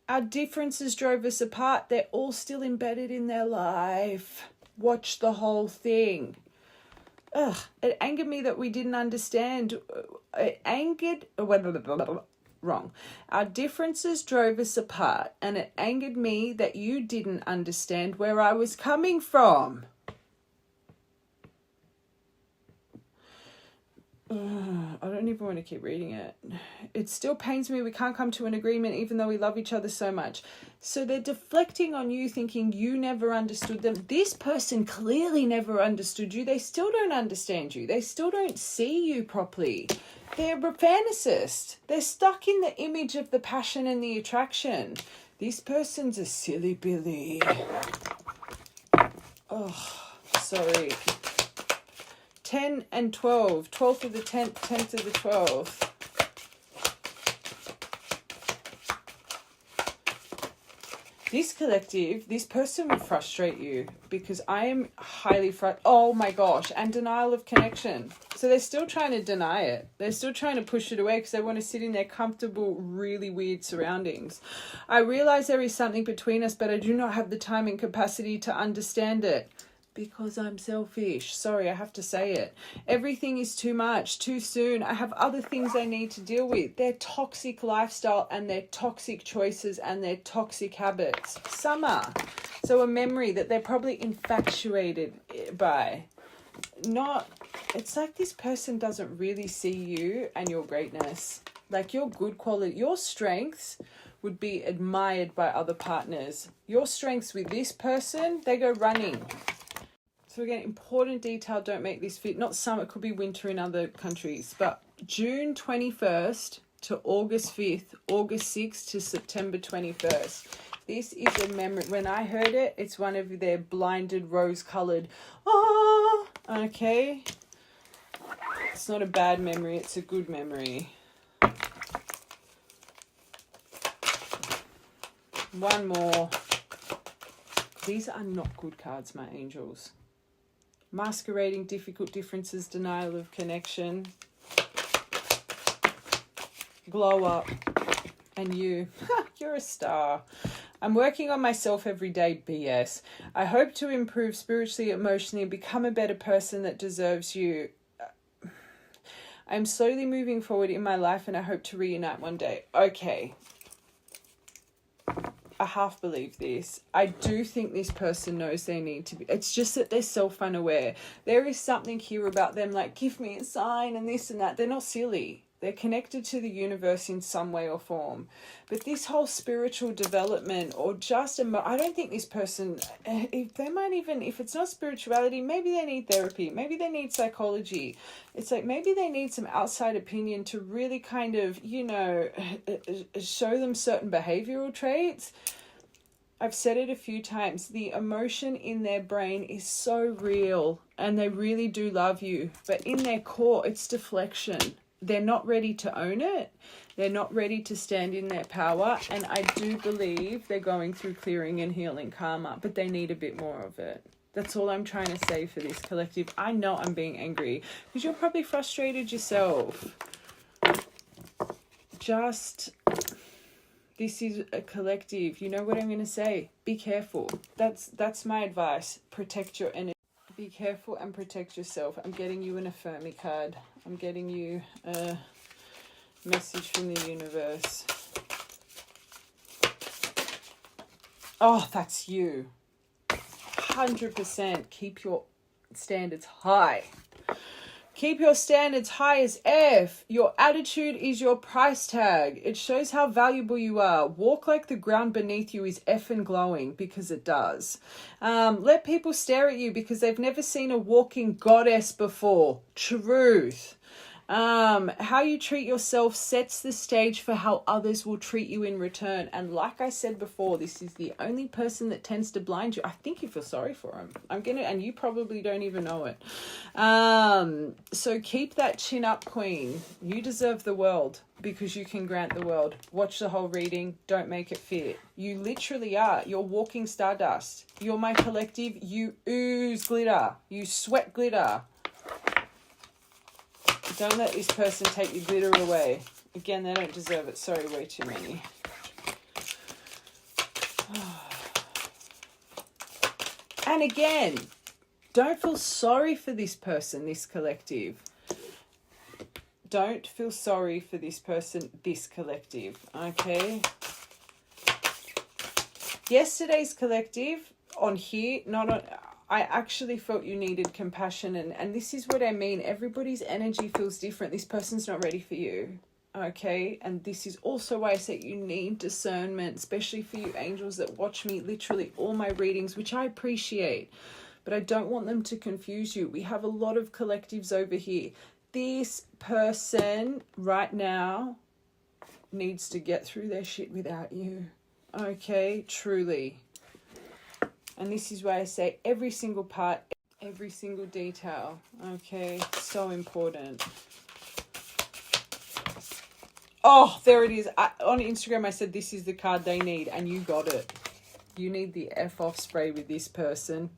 Our differences drove us apart. They're all still embedded in their life. Watch the whole thing. It angered me that we didn't understand. It angered... Wrong. Our differences drove us apart, and it angered me that you didn't understand where I was coming from. I don't even want to keep reading it. It still pains me we can't come to an agreement even though we love each other so much. So they're deflecting on you, thinking you never understood them. This person clearly never understood you. They still don't understand you. They still don't see you properly. They're a fantasist. They're stuck in the image of the passion and the attraction. This person's a silly Billy. Oh, sorry. 10 and 12. 12th of the 10th, 10th of the 12th. This collective, this person will frustrate you because I am highly frustrated. Oh my gosh. And denial of connection. So they're still trying to deny it. They're still trying to push it away because they want to sit in their comfortable, really weird surroundings. I realize there is something between us, but I do not have the time and capacity to understand it. Because I'm selfish. Sorry, I have to say it. Everything is too much, too soon. I have other things I need to deal with. Their toxic lifestyle and their toxic choices and their toxic habits. Summer. So a memory that they're probably infatuated by. It's like this person doesn't really see you and your greatness. Like your good quality, your strengths would be admired by other partners. Your strengths with this person, they go running. So again, important detail, don't make this fit. Not summer, it could be winter in other countries. But June 21st to August 5th, August 6th to September 21st. This is a memory. When I heard it, it's one of their blinded rose-coloured, okay. It's not a bad memory, it's a good memory. One more. These are not good cards, my angels. Masquerading, difficult differences, denial of connection. Glow up. And you, you're a star. I'm working on myself every day, BS. I hope to improve spiritually, emotionally, and become a better person that deserves you. I'm slowly moving forward in my life and I hope to reunite one day. Okay. I half believe this. I do think this person knows they need to be. It's just that they're self-unaware. There is something here about them like, give me a sign and this and that. They're not silly. They're connected to the universe in some way or form. But this whole spiritual development or just, I don't think this person, if it's not spirituality, maybe they need therapy. Maybe they need psychology. It's like maybe they need some outside opinion to really kind of, show them certain behavioral traits. I've said it a few times. The emotion in their brain is so real and they really do love you. But in their core, it's deflection. They're not ready to own it. They're not ready to stand in their power. And I do believe they're going through clearing and healing karma, but they need a bit more of it. That's all I'm trying to say for this collective. I know I'm being angry because you're probably frustrated yourself. This is a collective. You know what I'm going to say? Be careful. That's my advice. Protect your energy. Be careful and protect yourself. I'm getting you an Affirm card. I'm getting you a message from the universe. Oh, that's you. 100%. Keep your standards high. Keep your standards high as F. Your attitude is your price tag. It shows how valuable you are. Walk like the ground beneath you is effing glowing, because it does. Let people stare at you because they've never seen a walking goddess before. Truth. How you treat yourself sets the stage for how others will treat you in return. And like I said before, this is the only person that tends to blind you. I think you feel sorry for him. And you probably don't even know it. So keep that chin up, queen. You deserve the world because you can grant the world. Watch the whole reading. Don't make it fit. You literally are. You're walking stardust. You're my collective. You ooze glitter. You sweat glitter. Don't let this person take your glitter away. Again, they don't deserve it. Sorry, way too many. And again, don't feel sorry for this person, this collective. Don't feel sorry for this person, this collective. Okay? Yesterday's collective on here, not on... I actually felt you needed compassion, and this is what I mean. Everybody's energy feels different. This person's not ready for you, okay? And this is also why I say you need discernment, especially for you angels that watch me literally all my readings, which I appreciate, but I don't want them to confuse you. We have a lot of collectives over here. This person right now needs to get through their shit without you, okay? Truly. And this is why I say every single part, every single detail, okay? So important. Oh, there it is. On Instagram, I said this is the card they need, and you got it. You need the F off spray with this person.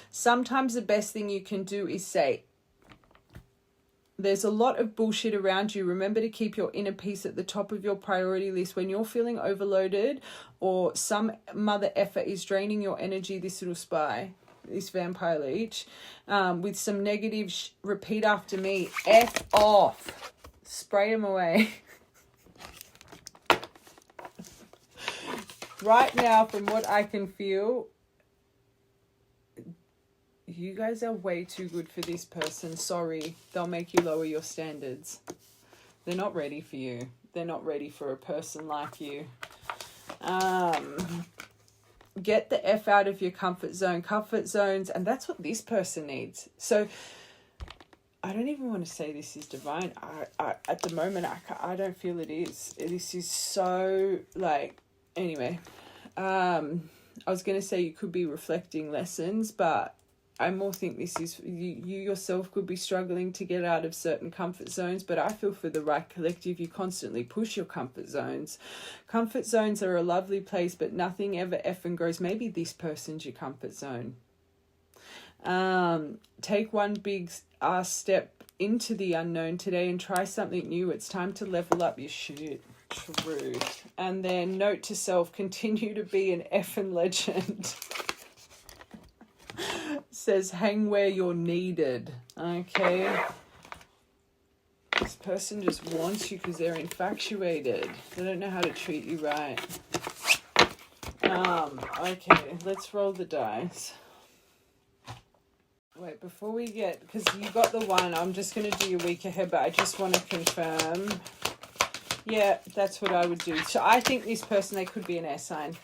Sometimes the best thing you can do is say, there's a lot of bullshit around you. Remember to keep your inner peace at the top of your priority list. When you're feeling overloaded or some mother effer is draining your energy, this little spy, this vampire leech, with some negative, repeat after me, F off. Spray them away. Right now, from what I can feel, you guys are way too good for this person. Sorry, they'll make you lower your standards. They're not ready for you. They're not ready for a person like you. Get the F out of your comfort zone. Comfort zones, and that's what this person needs. So I don't even want to say this is divine. I at the moment, I don't feel it is. This is so, like, anyway. I was going to say you could be reflecting lessons, but I more think this is, you yourself could be struggling to get out of certain comfort zones, but I feel for the right collective, you constantly push your comfort zones. Comfort zones are a lovely place, but nothing ever effing grows. Maybe this person's your comfort zone. Take one big step into the unknown today and try something new. It's time to level up your shit. Truth. And then note to self, continue to be an effing legend. Says hang where you're needed. Okay. This person just wants you because they're infatuated. They don't know how to treat you right. Okay, let's roll the dice. Wait, before we get, because you got the one, I'm just going to do your week ahead, but I just want to confirm. Yeah, that's what I would do. So I think this person, they could be an air sign.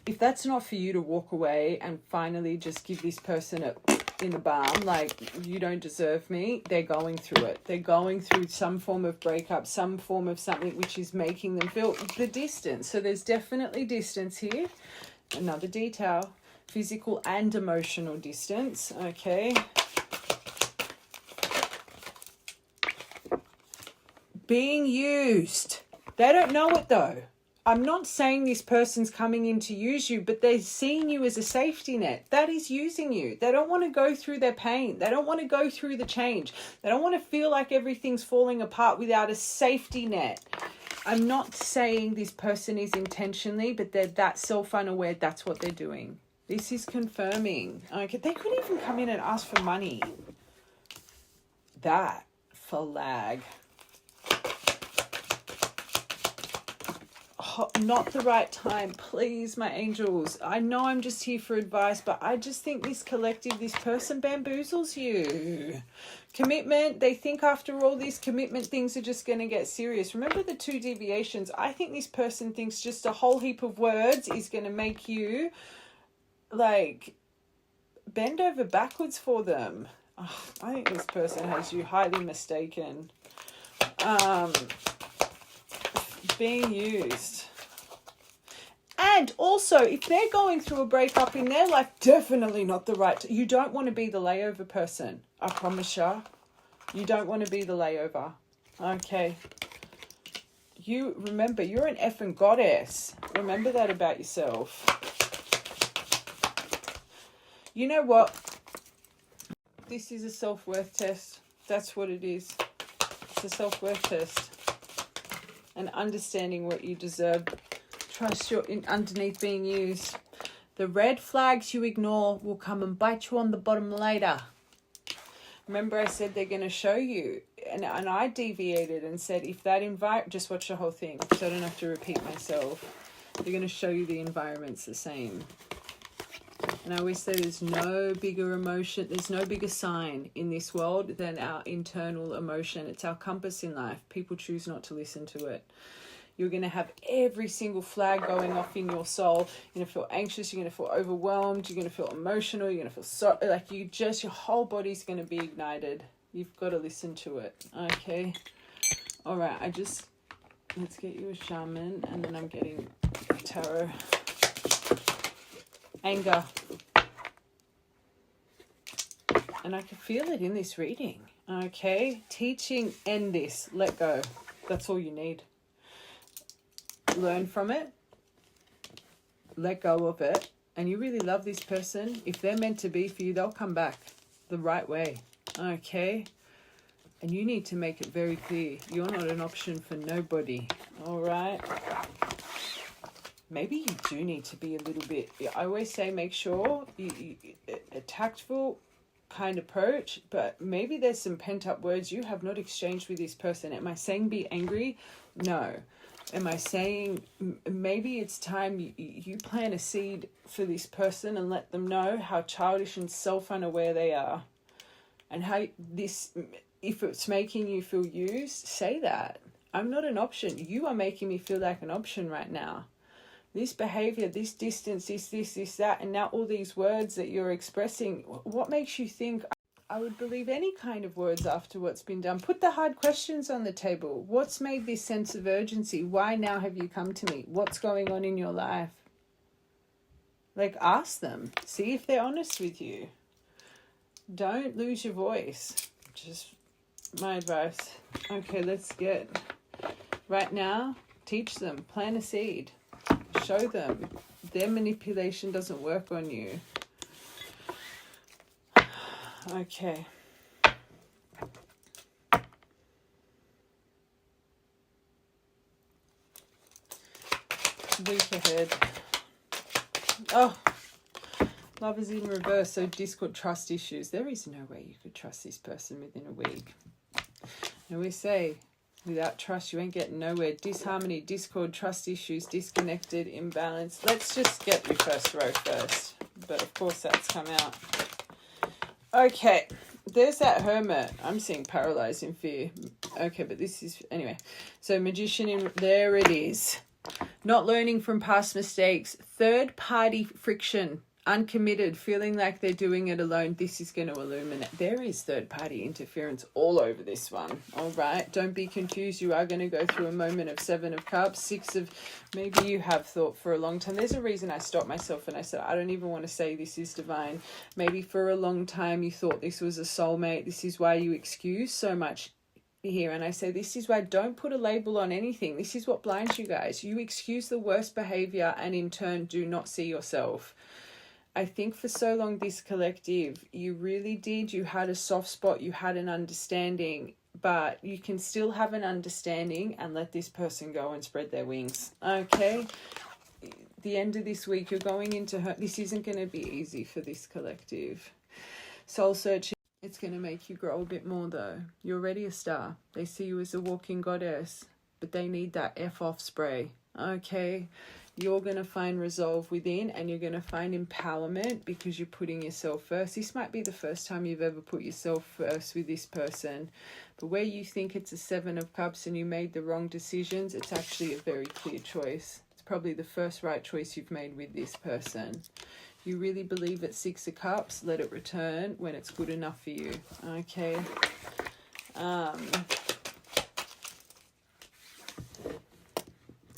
If that's not for you to walk away and finally just give this person a in the balm, like, you don't deserve me, they're going through it. They're going through some form of breakup, some form of something which is making them feel the distance. So there's definitely distance here. Another detail, physical and emotional distance. Okay. Being used. They don't know it though. I'm not saying this person's coming in to use you, but they're seeing you as a safety net. That is using you. They don't want to go through their pain. They don't want to go through the change. They don't want to feel like everything's falling apart without a safety net. I'm not saying this person is intentionally, but they're that self-unaware. That's what they're doing. This is confirming. Okay, they could even come in and ask for money. That flag. Not the right time. Please, my angels. I know I'm just here for advice, but I just think this collective, this person bamboozles you. Commitment. They think after all these commitment things are just going to get serious. Remember the 2 deviations. I think this person thinks just a whole heap of words is going to make you like bend over backwards for them. Oh, I think this person has you highly mistaken. Being used. And also, if they're going through a breakup in their life, definitely not the right. You don't want to be the layover person. I promise you. You don't want to be the layover. Okay. You remember, you're an effing goddess. Remember that about yourself. You know what? This is a self-worth test. That's what it is. It's a self-worth test. And understanding what you deserve. Trust you're underneath being used. The red flags you ignore will come and bite you on the bottom later. Remember I said they're going to show you. And I deviated and said, if that just watch the whole thing so I don't have to repeat myself. They're going to show you the environment's the same. And I always say there's no bigger emotion, there's no bigger sign in this world than our internal emotion. It's our compass in life. People choose not to listen to it. You're going to have every single flag going off in your soul. You're going to feel anxious. You're going to feel overwhelmed. You're going to feel emotional. You're going to feel so, like your whole body's going to be ignited. You've got to listen to it. Okay. All right. Let's get you a shaman, and then I'm getting tarot. Anger. And I can feel it in this reading. Okay. Teaching, end this. Let go. That's all you need. Learn from it. Let go of it. And you really love this person. If they're meant to be for you, they'll come back the right way. Okay. And you need to make it very clear. You're not an option for nobody. All right. Maybe you do need to be a little bit, I always say make sure a tactful kind approach, but maybe there's some pent up words you have not exchanged with this person. Am I saying be angry? No. Am I saying maybe it's time you plant a seed for this person and let them know how childish and self-unaware they are, and how this, if it's making you feel used, say that. I'm not an option. You are making me feel like an option right now. This behavior, this distance, this, that, and now all these words that you're expressing, what makes you think I would believe any kind of words after what's been done? Put the hard questions on the table. What's made this sense of urgency? Why now have you come to me? What's going on in your life? Like, ask them. See if they're honest with you. Don't lose your voice. Just my advice. Okay, let's get. Right now, teach them. Plant a seed. Show them their manipulation doesn't work on you. Okay. week ahead. Oh, love is in reverse. So discord, trust issues. There is no way you could trust this person within a week. And we say, without trust, you ain't getting nowhere. Disharmony, discord, trust issues, disconnected, imbalance. Let's just get your first row first. But of course that's come out. Okay, there's that hermit. I'm seeing paralyzed in fear. Okay, but this is, anyway. So magician, in there it is. Not learning from past mistakes. Third party friction. Uncommitted, feeling like they're doing it alone. This is going to illuminate. There is third party interference all over this one. All right, don't be confused. You are going to go through a moment of 7 of cups, 6 of, maybe you have thought for a long time. There's a reason I stopped myself and I said I don't even want to say this is divine. Maybe for a long time you thought this was a soulmate. This is why you excuse so much here. And I say this is why, don't put a label on anything. This is what blinds you guys. You excuse the worst behavior and in turn do not see yourself. I think for so long, this collective, you really did. You had a soft spot. You had an understanding, but you can still have an understanding and let this person go and spread their wings. Okay. The end of this week, you're going into her. This isn't going to be easy for this collective. Soul searching. It's going to make you grow a bit more though. You're already a star. They see you as a walking goddess, but they need that F off spray. Okay. You're going to find resolve within and you're going to find empowerment because you're putting yourself first. This might be the first time you've ever put yourself first with this person. But where you think it's a 7 of cups and you made the wrong decisions, it's actually a very clear choice. It's probably the first right choice you've made with this person. You really believe it's 6 of cups, let it return when it's good enough for you. Okay.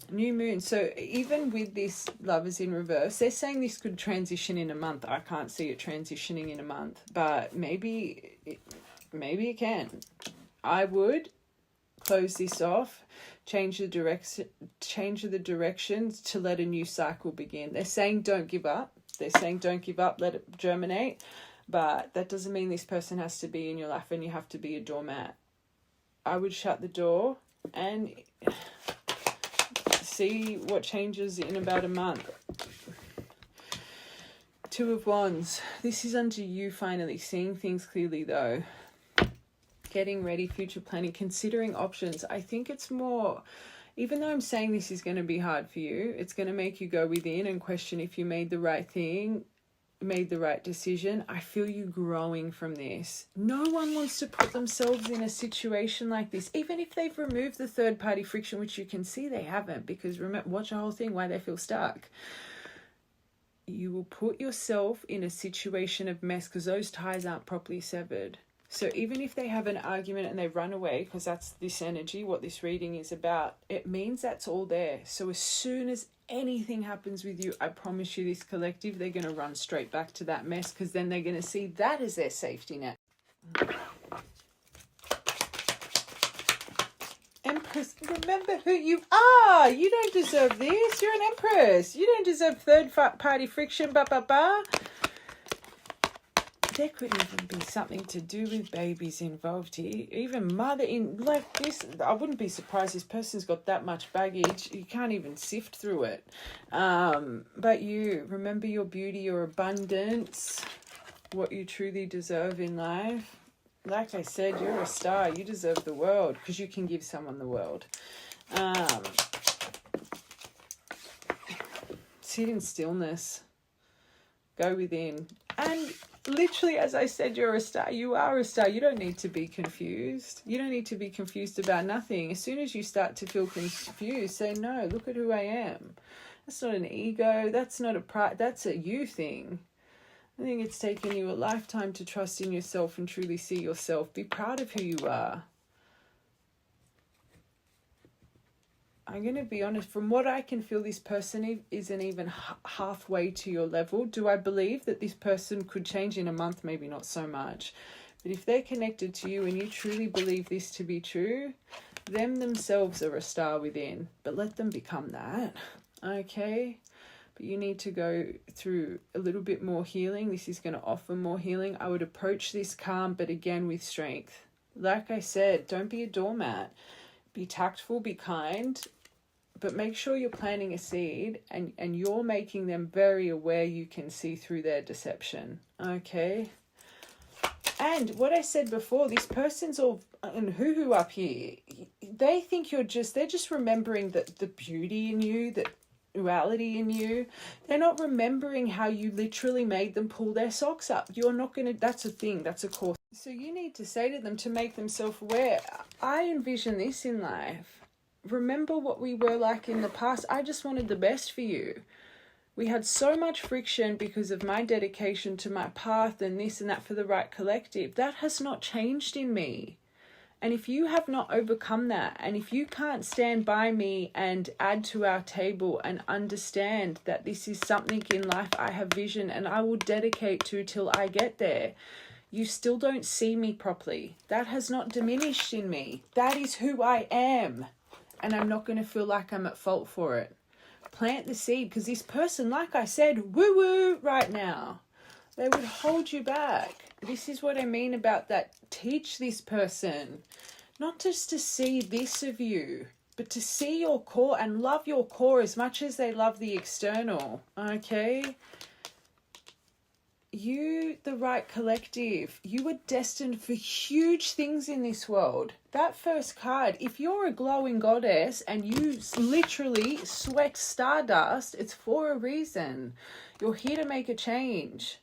New moon. So even with this lovers in reverse, they're saying this could transition in a month. I can't see it transitioning in a month, but maybe it can. I would close this off, change the directions to let a new cycle begin. They're saying don't give up. They're saying don't give up, let it germinate. But that doesn't mean this person has to be in your life and you have to be a doormat. I would shut the door and see what changes in about a month. 2 of Wands. This is unto you finally. Seeing things clearly though. Getting ready, future planning, considering options. I think it's more, even though I'm saying this is going to be hard for you, it's going to make you go within and question if you made the right thing, made the right decision. I feel you growing from this. No one wants to put themselves in a situation like this, even if they've removed the third party friction, which you can see they haven't, because remember, watch the whole thing, why they feel stuck. You will put yourself in a situation of mess because those ties aren't properly severed. So even if they have an argument and they run away, because that's this energy, what this reading is about, it means that's all there. So as soon as anything happens with you, I promise you this collective, they're going to run straight back to that mess because then they're going to see that as their safety net. Empress, remember who you are. You don't deserve this. You're an Empress. You don't deserve third party friction. There could even be something to do with babies involved here. Even mother in like this. I wouldn't be surprised this person's got that much baggage. You can't even sift through it. But you remember your beauty, your abundance, what you truly deserve in life. Like I said, you're a star. You deserve the world because you can give someone the world. Sit in stillness. Go within. And literally, as I said, you're a star. You are a star. You don't need to be confused. You don't need to be confused about nothing. As soon as you start to feel confused, say, no, look at who I am. That's not an ego. That's not a pride. That's a you thing. I think it's taken you a lifetime to trust in yourself and truly see yourself. Be proud of who you are. I'm going to be honest, from what I can feel, this person isn't even halfway to your level. Do I believe that this person could change in a month? Maybe not so much. But if they're connected to you and you truly believe this to be true, them themselves are a star within. But let them become that. Okay? But you need to go through a little bit more healing. This is going to offer more healing. I would approach this calm, but again with strength. Like I said, don't be a doormat. Be tactful, be kind. But make sure you're planting a seed and you're making them very aware you can see through their deception. Okay? And what I said before, this person's all and hoo-hoo up here. They think they're just remembering the beauty in you, the duality in you. They're not remembering how you literally made them pull their socks up. You're not going to, that's a thing, that's a course. So you need to say to them to make them self-aware. I envision this in life. Remember what we were like in the past. I just wanted the best for you. We had so much friction because of my dedication to my path and this and that for the right collective. That has not changed in me. And if you have not overcome that, and if you can't stand by me and add to our table and understand that this is something in life I have vision and I will dedicate to till I get there, you still don't see me properly. That has not diminished in me. That is who I am. And I'm not going to feel like I'm at fault for it. Plant the seed, because this person, like I said, woo-woo right now. They would hold you back. This is what I mean about that. Teach this person. Not just to see this of you, but to see your core and love your core as much as they love the external. Okay? You, the right collective, you were destined for huge things in this world. That first card, if you're a glowing goddess and you literally sweat stardust, it's for a reason. You're here to make a change.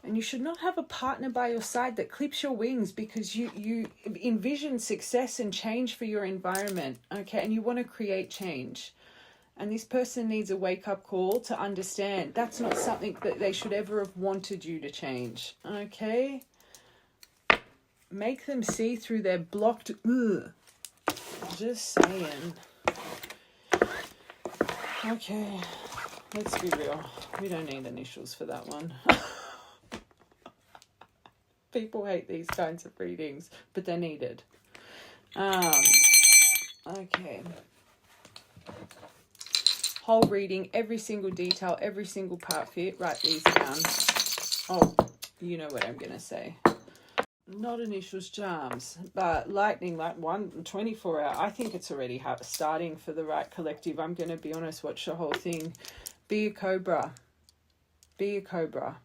And you should not have a partner by your side that clips your wings because you envision success and change for your environment, okay? And you want to create change. And this person needs a wake-up call to understand that's not something that they should ever have wanted you to change, okay? Make them see through their blocked... Ugh. Just saying. Okay, let's be real. We don't need initials for that one. People hate these kinds of readings, but they're needed. Okay. Whole reading, every single detail, every single part fit. Write these down. Oh, you know what I'm going to say. Not initials, charms, but lightning, like 24 hour. I think it's already starting for the right collective. I'm going to be honest, watch the whole thing. Be a cobra. Be a cobra.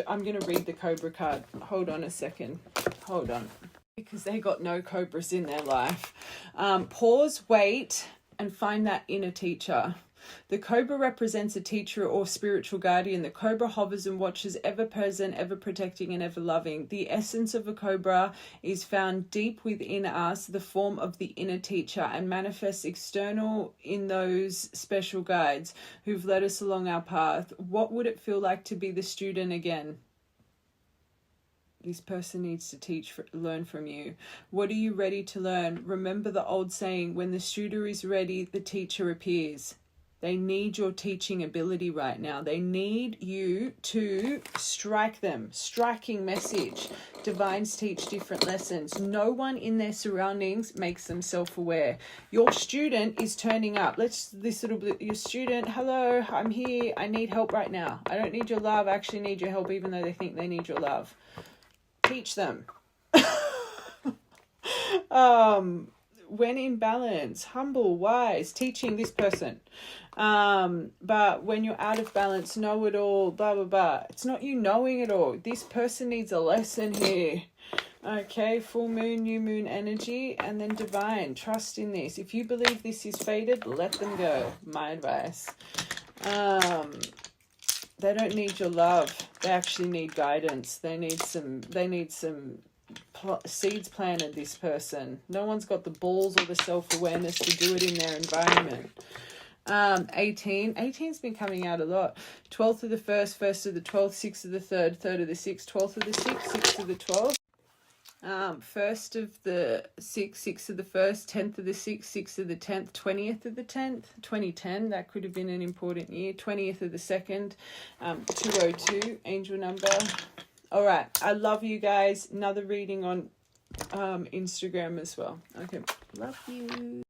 I'm going to read the cobra card. Hold on a second. Hold on. Because they got no cobras in their life. Pause, wait, and find that inner teacher. The cobra represents a teacher or spiritual guardian. The cobra hovers and watches, ever present, ever protecting, and ever loving. The essence of a cobra is found deep within us, the form of the inner teacher, and manifests external in those special guides who've led us along our path. What would it feel like to be the student again? This person needs to learn from you. What are you ready to learn? Remember the old saying, when the student is ready, the teacher appears. They need your teaching ability right now. They need you to strike them. Striking message. Divines teach different lessons. No one in their surroundings makes them self-aware. Your student is turning up. Your student, hello, I'm here. I need help right now. I don't need your love. I actually need your help, even though they think they need your love. Teach them. When in balance, humble, wise, teaching this person. But when you're out of balance, know it all, blah, blah, blah. It's not you knowing it all. This person needs a lesson here. Okay, full moon, new moon energy, and then divine. Trust in this. If you believe this is fated, let them go. My advice. They don't need your love. They actually need guidance. They need some seeds planted, this person. No one's got the balls or the self-awareness to do it in their environment. 18's been coming out a lot. 12th of the 1st, 1st of the 12th, 6th of the 3rd, 3rd of the 6th, 12th of the 6th, 6th of the 12th. 1st of the 6th, 6th of the 1st, 10th of the 6th, 6th of the 10th, 20th of the 10th, 2010, that could have been an important year, 20th of the 2nd, 202, angel number. All right, I love you guys. Another reading on Instagram as well. Okay, love you.